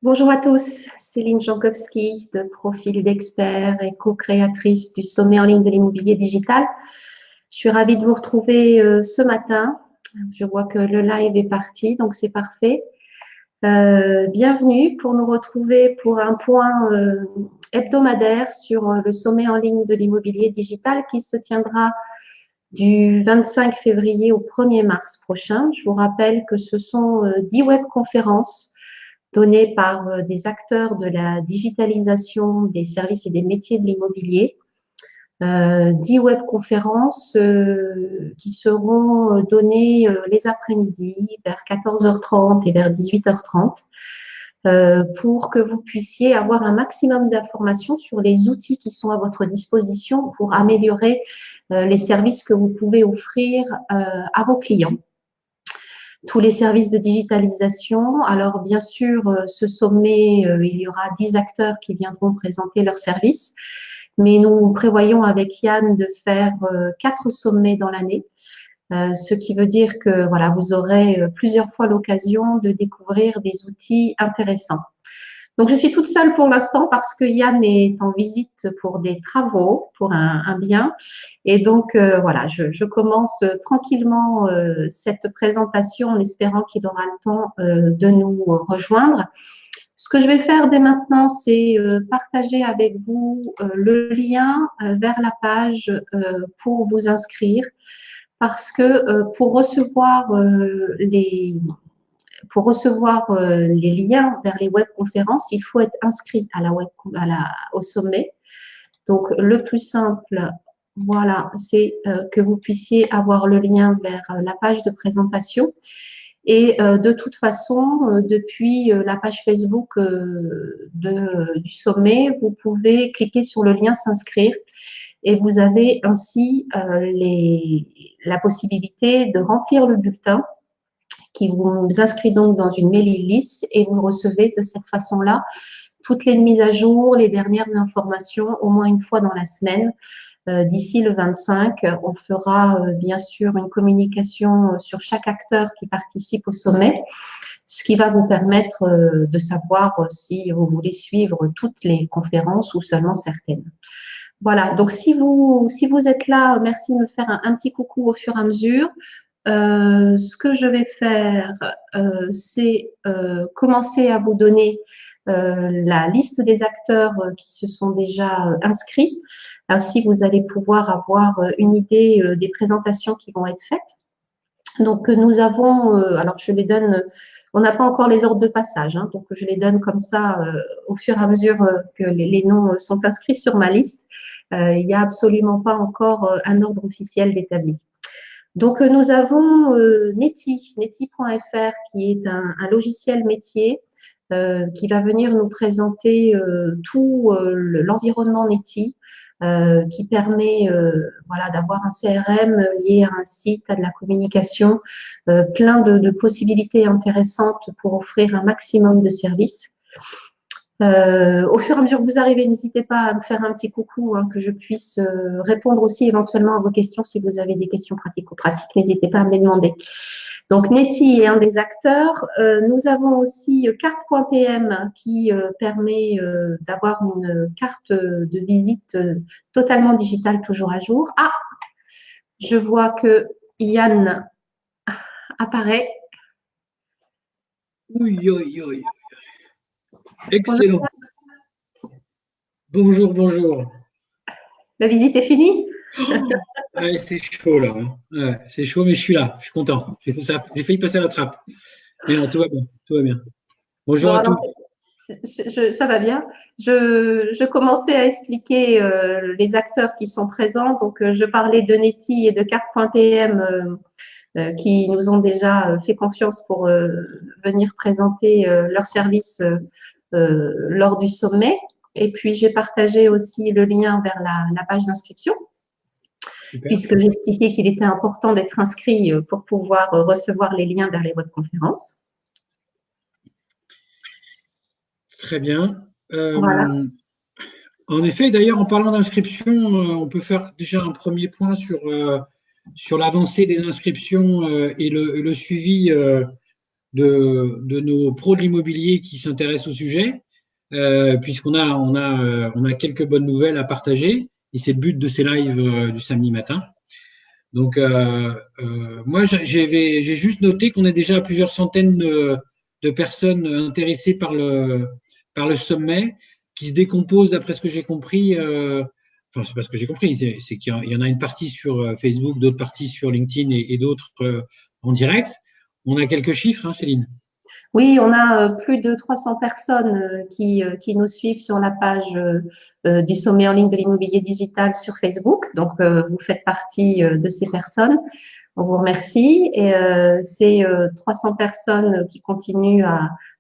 Bonjour à tous, Céline Jankowski de Profil d'Expert et co-créatrice du sommet en ligne de l'immobilier digital. Je suis ravie de vous retrouver ce matin. Je vois que le live est parti, donc c'est parfait. Bienvenue pour nous retrouver pour un point hebdomadaire sur le sommet en ligne de l'immobilier digital qui se tiendra du 25 février au 1er mars prochain. Je vous rappelle que ce sont 10 webconférences données par des acteurs de la digitalisation des services et des métiers de l'immobilier. 10 webconférences qui seront données les après-midi vers 14h30 et vers 18h30 pour que vous puissiez avoir un maximum d'informations sur les outils qui sont à votre disposition pour améliorer les services que vous pouvez offrir à vos clients. Tous les services de digitalisation. Alors, bien sûr, ce sommet, il y aura 10 acteurs qui viendront présenter leurs services, mais nous prévoyons avec Yann de faire 4 sommets dans l'année, ce qui veut dire que voilà, vous aurez plusieurs fois l'occasion de découvrir des outils intéressants. Donc, je suis toute seule pour l'instant parce que Yann est en visite pour des travaux, pour un bien. Et donc, voilà, je commence tranquillement cette présentation en espérant qu'il aura le temps de nous rejoindre. Ce que je vais faire dès maintenant, c'est partager avec vous le lien vers la page pour vous inscrire parce que pour recevoir les liens vers les webconférences, il faut être inscrit au sommet. Donc, le plus simple, voilà, c'est que vous puissiez avoir le lien vers la page de présentation. Et de toute façon, depuis la page Facebook du sommet, vous pouvez cliquer sur le lien s'inscrire et vous avez ainsi la possibilité de remplir le bulletin qui vous inscrit donc dans une mailing list et vous recevez de cette façon-là toutes les mises à jour, les dernières informations au moins une fois dans la semaine. D'ici le 25, on fera bien sûr une communication sur chaque acteur qui participe au sommet, ce qui va vous permettre de savoir si vous voulez suivre toutes les conférences ou seulement certaines. Voilà, donc si vous êtes là, merci de me faire un petit coucou au fur et à mesure. Ce que je vais faire, c'est commencer à vous donner la liste des acteurs qui se sont déjà inscrits. Ainsi, vous allez pouvoir avoir une idée des présentations qui vont être faites. Donc, nous avons, alors je les donne, on n'a pas encore les ordres de passage, hein, donc je les donne comme ça au fur et à mesure que les noms sont inscrits sur ma liste. Il n'y a absolument pas encore un ordre officiel d'établi. Donc, nous avons Neti.fr qui est un logiciel métier qui va venir nous présenter tout l'environnement Neti qui permet voilà, d'avoir un CRM lié à un site, à de la communication, plein de possibilités intéressantes pour offrir un maximum de services. Au fur et à mesure que vous arrivez, n'hésitez pas à me faire un petit coucou, hein, que je puisse répondre aussi éventuellement à vos questions. Si vous avez des questions pratico-pratiques, n'hésitez pas à me les demander. Donc, Neti est un des acteurs. Nous avons aussi carte.pm qui permet d'avoir une carte de visite totalement digitale, toujours à jour. Ah, je vois que Yann apparaît. Oui, oui, oui. Excellent. Bonjour, bonjour. La visite est finie? Ouais, c'est chaud là. Hein. Ouais, c'est chaud, mais je suis là. Je suis content. J'ai failli passer à la trappe. Mais non, tout va bien. Tout va bien. Bonjour Bon, à tous. alors, ça va bien. Je commençais à expliquer les acteurs qui sont présents. Donc, je parlais de Neti et de carte.pm qui nous ont déjà fait confiance pour venir présenter leurs services lors du sommet. Et puis, j'ai partagé aussi le lien vers la page d'inscription, Super. puisque j'expliquais qu'il était important d'être inscrit pour pouvoir recevoir les liens vers les webconférences. Très bien. Voilà. En effet, d'ailleurs, en parlant d'inscription, on peut faire déjà un premier point sur l'avancée des inscriptions et le suivi de nos pros de l'immobilier qui s'intéressent au sujet, puisqu'on a quelques bonnes nouvelles à partager, et c'est le but de ces lives du samedi matin. Donc, moi, j'ai juste noté qu'on est déjà à plusieurs centaines de personnes intéressées par le sommet, qui se décomposent, d'après ce que j'ai compris. Enfin, c'est pas ce que j'ai compris, c'est qu'il y en a une partie sur Facebook, d'autres parties sur LinkedIn et d'autres en direct. On a quelques chiffres, hein, Céline? Oui, on a plus de 300 personnes qui nous suivent sur la page du sommet en ligne de l'immobilier digital sur Facebook. Donc, vous faites partie de ces personnes. On vous remercie. Et c'est 300 personnes qui continuent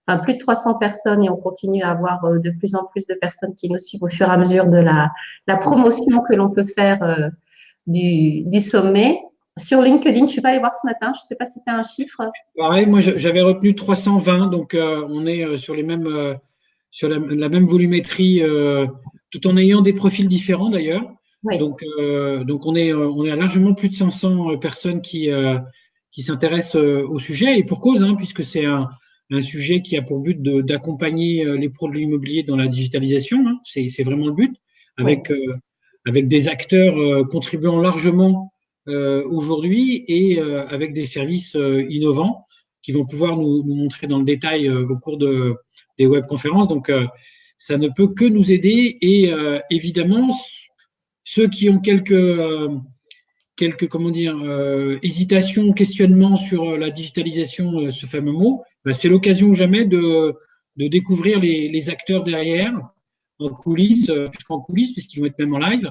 enfin, plus de 300 personnes, et on continue à avoir de plus en plus de personnes qui nous suivent au fur et à mesure de la promotion que l'on peut faire du sommet. Sur LinkedIn, je ne suis pas allée voir ce matin. Je ne sais pas si tu as un chiffre. Pareil, moi j'avais retenu 320, donc on est sur les mêmes, sur la même volumétrie, tout en ayant des profils différents d'ailleurs. Oui. Donc on est à largement plus de 500 personnes qui s'intéressent au sujet, et pour cause, hein, puisque c'est un sujet qui a pour but d'accompagner les pros de l'immobilier dans la digitalisation, hein. C'est vraiment le but, avec, avec des acteurs contribuant largement aujourd'hui, et avec des services innovants qui vont pouvoir nous montrer dans le détail au cours des webconférences. Donc, ça ne peut que nous aider, et évidemment, ceux qui ont quelques comment dire, hésitations, questionnements sur la digitalisation, ce fameux mot, ben, c'est l'occasion ou jamais de découvrir les acteurs derrière, en coulisses, puisqu'ils vont être même en live,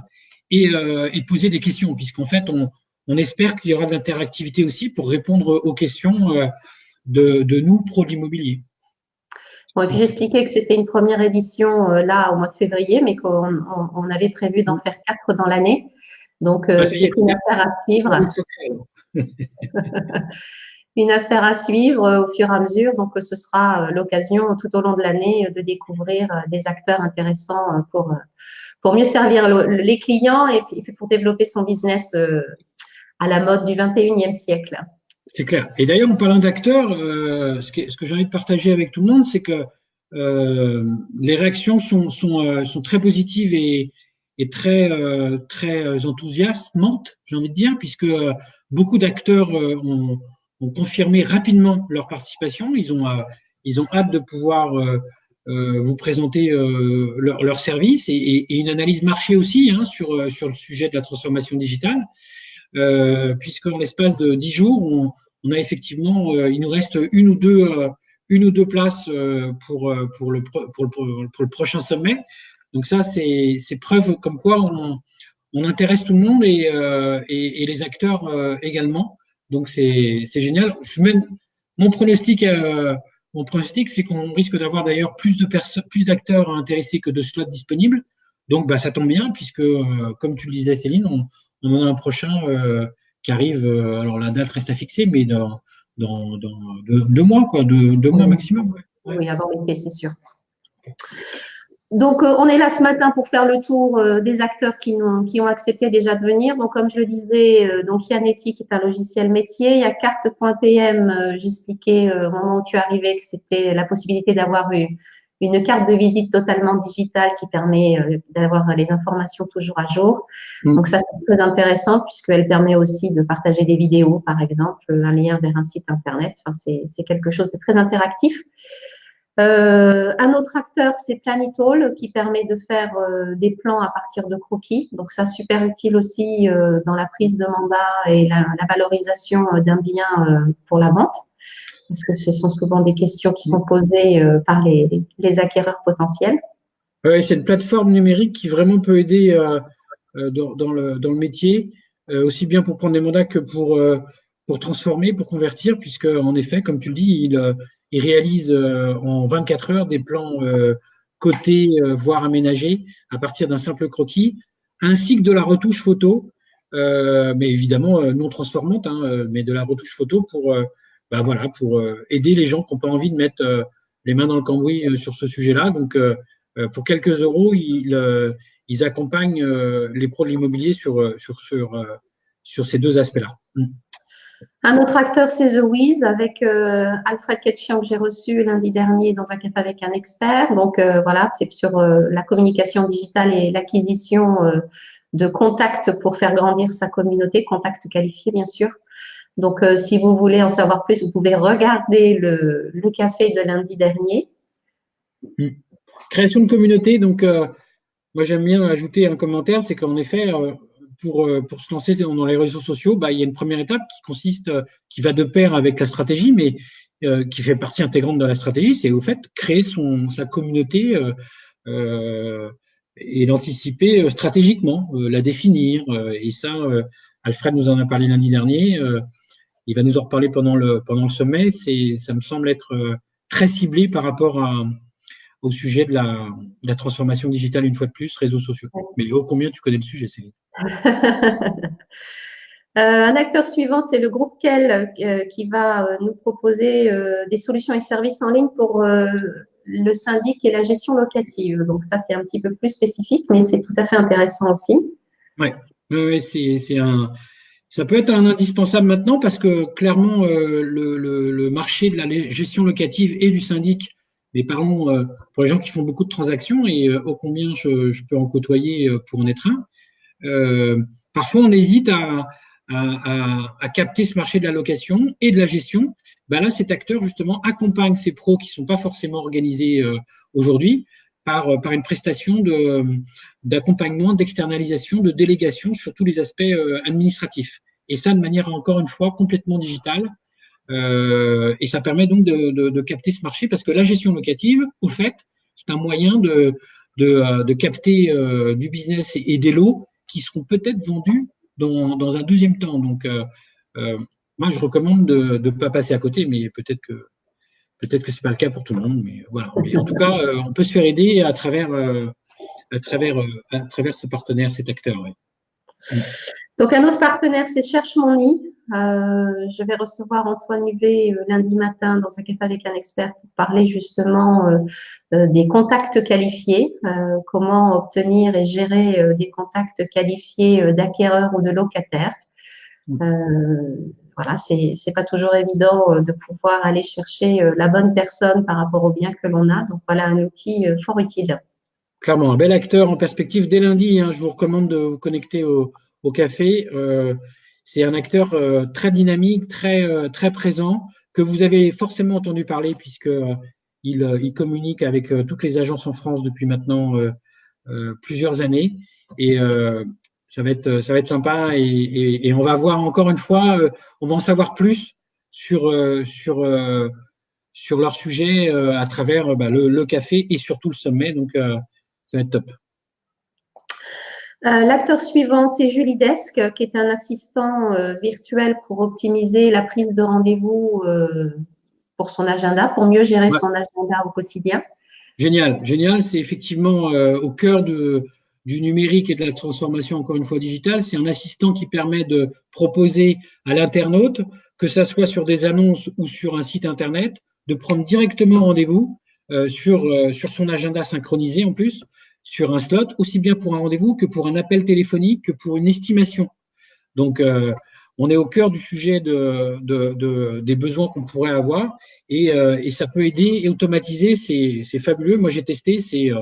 et de poser des questions, puisqu'en fait, on espère qu'il y aura de l'interactivité aussi pour répondre aux questions de nous, pros de l'immobilier. Bon, et puis j'expliquais que c'était une première édition là au mois de février, mais qu'on avait prévu d'en faire 4 dans l'année. Donc, c'est une affaire à suivre. Une affaire à suivre au fur et à mesure. Donc, ce sera l'occasion tout au long de l'année de découvrir des acteurs intéressants pour mieux servir les clients, et puis pour développer son business à la mode du 21e siècle. C'est clair. Et d'ailleurs, en parlant d'acteurs, ce que j'ai envie de partager avec tout le monde, c'est que les réactions sont très positives et très enthousiasmantes, j'ai envie de dire, puisque beaucoup d'acteurs ont confirmé rapidement leur participation. Ils ont hâte de pouvoir vous présenter leur service, et une analyse marché aussi, hein, sur le sujet de la transformation digitale. Puisqu'en l'espace de 10 jours, on a effectivement, il nous reste une ou deux places pour le prochain sommet. Donc ça, c'est preuve comme quoi on intéresse tout le monde, et les acteurs également. Donc c'est génial. Mon pronostic, c'est qu'on risque d'avoir d'ailleurs plus d'acteurs intéressés que de slots disponibles. Donc bah, ça tombe bien, puisque comme tu le disais, Céline, on en a un prochain qui arrive. Alors la date reste à fixer, mais dans 2 mois, quoi, 2 mois maximum. Ouais. Oui, avant l'été, c'est sûr. Donc, on est là ce matin pour faire le tour des acteurs qui ont accepté déjà de venir. Donc, comme je le disais, donc Yaneti, qui est un logiciel métier. Il y a carte.pm. J'expliquais au moment où tu es arrivé que c'était la possibilité d'avoir une carte de visite totalement digitale qui permet d'avoir les informations toujours à jour. Donc, ça, c'est très intéressant, puisqu'elle permet aussi de partager des vidéos, par exemple, un lien vers un site Internet. Enfin, c'est quelque chose de très interactif. Un autre acteur, c'est Planitall, qui permet de faire des plans à partir de croquis. Donc, ça, super utile aussi dans la prise de mandat et la valorisation d'un bien pour la vente, parce que ce sont souvent des questions qui sont posées par les acquéreurs potentiels. Oui, c'est une plateforme numérique qui vraiment peut aider dans le métier, aussi bien pour prendre des mandats que pour transformer, pour convertir, puisque en effet, comme tu le dis, il réalise en 24 heures des plans cotés, voire aménagés, à partir d'un simple croquis, ainsi que de la retouche photo, mais évidemment non transformante, hein, mais de la retouche photo pour aider les gens qui n'ont pas envie de mettre les mains dans le cambouis sur ce sujet-là. Donc, pour quelques euros, ils accompagnent les pros de l'immobilier sur ces deux aspects-là. Un autre acteur, c'est The Wiz avec Alfred Ketchian que j'ai reçu lundi dernier dans un café avec un expert. Donc voilà, c'est sur la communication digitale et l'acquisition de contacts pour faire grandir sa communauté, contacts qualifiés bien sûr. Donc si vous voulez en savoir plus, vous pouvez regarder le café de lundi dernier. Création de communauté, donc moi j'aime bien ajouter un commentaire, c'est qu'en effet, pour se lancer dans les réseaux sociaux, il y a une première étape qui consiste, qui va de pair avec la stratégie, mais qui fait partie intégrante de la stratégie, c'est au fait créer sa communauté et l'anticiper stratégiquement, la définir. Et ça, Alfred nous en a parlé lundi dernier. Il va nous en reparler pendant le sommet. Ça me semble être très ciblé par rapport au sujet de la transformation digitale, une fois de plus, réseaux sociaux. Mais oh, combien tu connais le sujet, Céline? Un acteur suivant, c'est le groupe Kell qui va nous proposer des solutions et services en ligne pour le syndic et la gestion locative. Donc ça, c'est un petit peu plus spécifique, mais c'est tout à fait intéressant aussi. Oui, ça peut être un indispensable maintenant parce que clairement, le marché de la gestion locative et du syndic, mais parlons pour les gens qui font beaucoup de transactions et ô combien je peux en côtoyer pour en être un. Parfois, on hésite à capter ce marché de la location et de la gestion. Là, cet acteur, justement, accompagne ces pros qui ne sont pas forcément organisés aujourd'hui par une prestation d'accompagnement, d'externalisation, de délégation sur tous les aspects administratifs. Et ça, de manière, encore une fois, complètement digitale. Et ça permet donc de capter ce marché parce que la gestion locative, au fait, c'est un moyen de capter du business et des lots qui seront peut-être vendus dans un deuxième temps. Donc, moi, je recommande de ne pas passer à côté, mais peut-être que c'est pas le cas pour tout le monde. Mais voilà. Mais en tout cas, on peut se faire aider à travers ce partenaire, cet acteur. Ouais. Donc, un autre partenaire, c'est Cherche mon nid. Je vais recevoir Antoine Huvet lundi matin dans un café avec un expert pour parler justement des contacts qualifiés, comment obtenir et gérer des contacts qualifiés d'acquéreurs ou de locataires. Voilà, c'est pas toujours évident de pouvoir aller chercher la bonne personne par rapport au bien que l'on a. Donc voilà un outil fort utile. Clairement, un bel acteur en perspective dès lundi. Je vous recommande de vous connecter au café. C'est un acteur très dynamique, très présent, que vous avez forcément entendu parler puisque il communique avec toutes les agences en France depuis maintenant plusieurs années. Et ça va être sympa. Et on va voir encore une fois, on va en savoir plus sur leur sujet à travers le café et surtout le sommet. Donc, ça va être top. L'acteur suivant, c'est Julie Desk, qui est un assistant virtuel pour optimiser la prise de rendez-vous pour son agenda, pour mieux gérer son agenda au quotidien. Génial, génial. C'est effectivement au cœur du numérique et de la transformation, encore une fois, digitale. C'est un assistant qui permet de proposer à l'internaute, que ça soit sur des annonces ou sur un site Internet, de prendre directement rendez-vous sur son agenda synchronisé en plus, sur un slot, aussi bien pour un rendez-vous que pour un appel téléphonique, que pour une estimation. Donc, on est au cœur du sujet des besoins qu'on pourrait avoir et ça peut aider et automatiser. C'est fabuleux. Moi, j'ai testé, c'est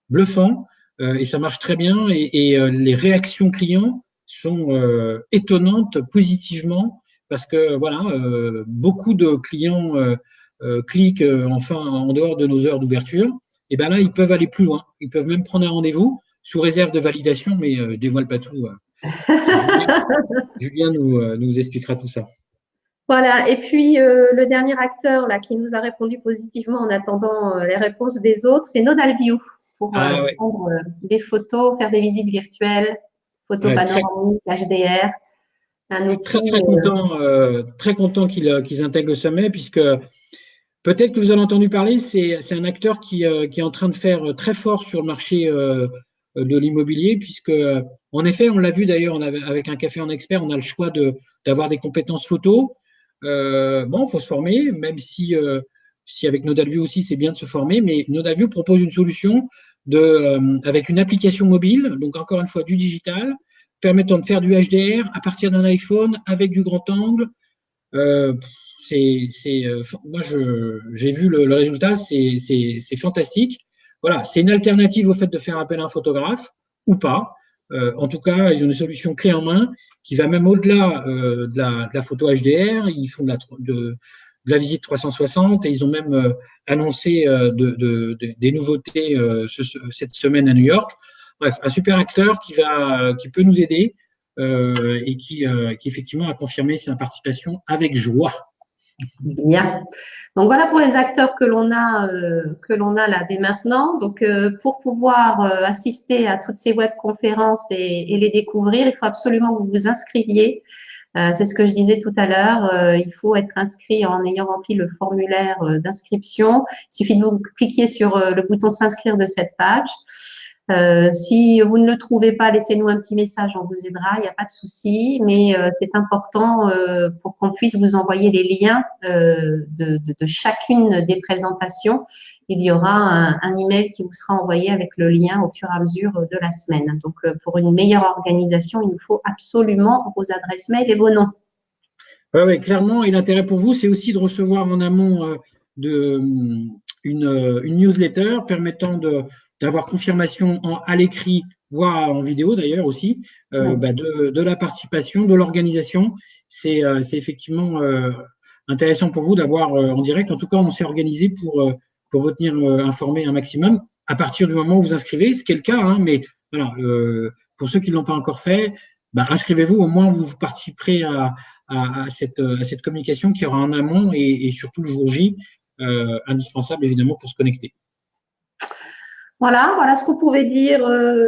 bluffant et ça marche très bien. Et les réactions clients sont étonnantes positivement parce que voilà, beaucoup de clients cliquent enfin en dehors de nos heures d'ouverture. Et ben là, ils peuvent aller plus loin. Ils peuvent même prendre un rendez-vous sous réserve de validation, mais je dévoile pas tout. Julien nous expliquera tout ça. Voilà, et puis le dernier acteur là, qui nous a répondu positivement en attendant les réponses des autres, c'est Nodalview pour prendre des photos, faire des visites virtuelles, photos panoramiques, HDR. Un outil, très content qu'ils intègrent le sommet, puisque peut-être que vous avez entendu parler, c'est un acteur qui est en train de faire très fort sur le marché de l'immobilier, puisque en effet, on l'a vu d'ailleurs avec un café en expert, on a le choix d'avoir des compétences photo. Bon, il faut se former, même si avec Nodalview aussi, c'est bien de se former, mais Nodalview propose une solution avec une application mobile, donc encore une fois du digital, permettant de faire du HDR à partir d'un iPhone avec du grand angle. Moi, j'ai vu le résultat, c'est fantastique. Voilà, c'est une alternative au fait de faire appel à un photographe ou pas. En tout cas, ils ont une solution clé en main qui va même au-delà de la photo HDR. Ils font de la visite 360 et ils ont même annoncé des nouveautés cette semaine à New York. Bref, un super acteur qui peut nous aider et qui effectivement a confirmé sa participation avec joie. Bien. Donc voilà pour les acteurs que l'on a là dès maintenant. Donc pour pouvoir assister à toutes ces webconférences et les découvrir, il faut absolument que vous vous inscriviez. C'est ce que je disais tout à l'heure. Il faut être inscrit en ayant rempli le formulaire d'inscription. Il suffit de vous cliquer sur le bouton s'inscrire de cette page. Si vous ne le trouvez pas, laissez-nous un petit message, on vous aidera, il n'y a pas de souci, mais c'est important pour qu'on puisse vous envoyer les liens de chacune des présentations. Il y aura un email qui vous sera envoyé avec le lien au fur et à mesure de la semaine. Donc, pour une meilleure organisation, il nous faut absolument vos adresses mail et vos noms. Oui, clairement. Et l'intérêt pour vous, c'est aussi de recevoir en amont une newsletter permettant d'avoir confirmation à l'écrit, voire en vidéo d'ailleurs aussi, de la participation, de l'organisation. C'est effectivement intéressant pour vous d'avoir en direct. En tout cas, on s'est organisé pour vous tenir informé un maximum à partir du moment où vous inscrivez, ce qui est le cas, hein, mais voilà, pour ceux qui ne l'ont pas encore fait, inscrivez-vous, au moins vous participerez à cette communication qui aura en amont et surtout le jour J, indispensable évidemment pour se connecter. Voilà ce que vous pouvez dire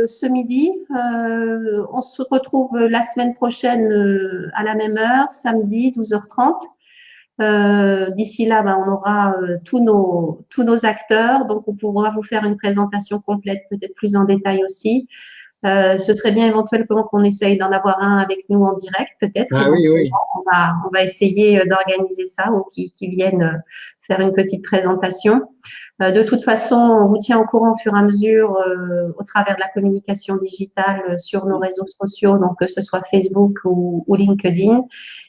ce midi. On se retrouve la semaine prochaine à la même heure, samedi 12h30. D'ici là, on aura tous nos acteurs, donc on pourra vous faire une présentation complète, peut-être plus en détail aussi. Ce serait bien éventuellement qu'on essaye d'en avoir un avec nous en direct, peut-être. Oui. On va essayer d'organiser ça ou qui viennent faire une petite présentation. De toute façon, on vous tient au courant au fur et à mesure au travers de la communication digitale sur nos réseaux sociaux, donc que ce soit Facebook ou LinkedIn.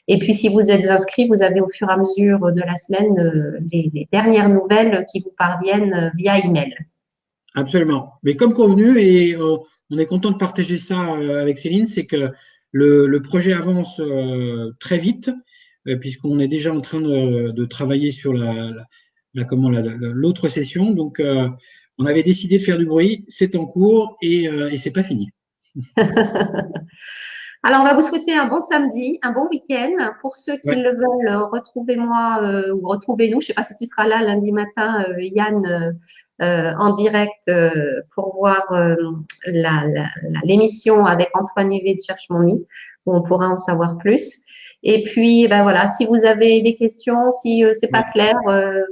Et puis, si vous êtes inscrit, vous avez au fur et à mesure de la semaine les dernières nouvelles qui vous parviennent via email. Absolument. Mais comme convenu, et on est content de partager ça avec Céline, c'est que le projet avance très vite, puisqu'on est déjà en train de travailler sur l'autre session. Donc, on avait décidé de faire du bruit, c'est en cours et c'est pas fini. Alors, on va vous souhaiter un bon samedi, un bon week-end. Pour ceux qui le veulent, retrouvez-moi ou retrouvez-nous. Je ne sais pas si tu seras là lundi matin, Yann, en direct pour voir l'émission avec Antoine Huvet de Cherche Mon Nid, où on pourra en savoir plus. Et puis, voilà, si vous avez des questions, si c'est pas clair,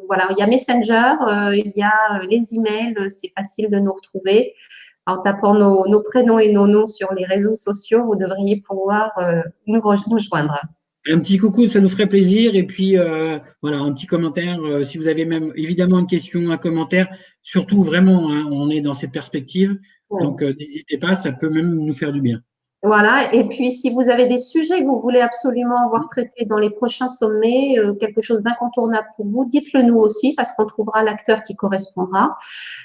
voilà, il y a Messenger, il y a les emails, c'est facile de nous retrouver. En tapant nos prénoms et nos noms sur les réseaux sociaux, vous devriez pouvoir nous joindre. Un petit coucou, ça nous ferait plaisir. Et puis, voilà, un petit commentaire. Si vous avez même évidemment une question, un commentaire, surtout vraiment, hein, on est dans cette perspective. Ouais. Donc, n'hésitez pas, ça peut même nous faire du bien. Voilà, et puis si vous avez des sujets que vous voulez absolument avoir traités dans les prochains sommets, quelque chose d'incontournable pour vous, dites-le nous aussi parce qu'on trouvera l'acteur qui correspondra.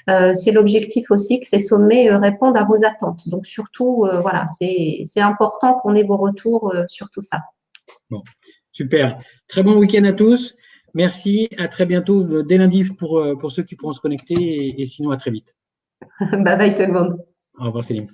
C'est l'objectif aussi que ces sommets répondent à vos attentes. Donc surtout, voilà, c'est important qu'on ait vos retours sur tout ça. Bon, super. Très bon week-end à tous. Merci, à très bientôt dès lundi pour ceux qui pourront se connecter et sinon à très vite. Bye bye tout le monde. Au revoir Céline.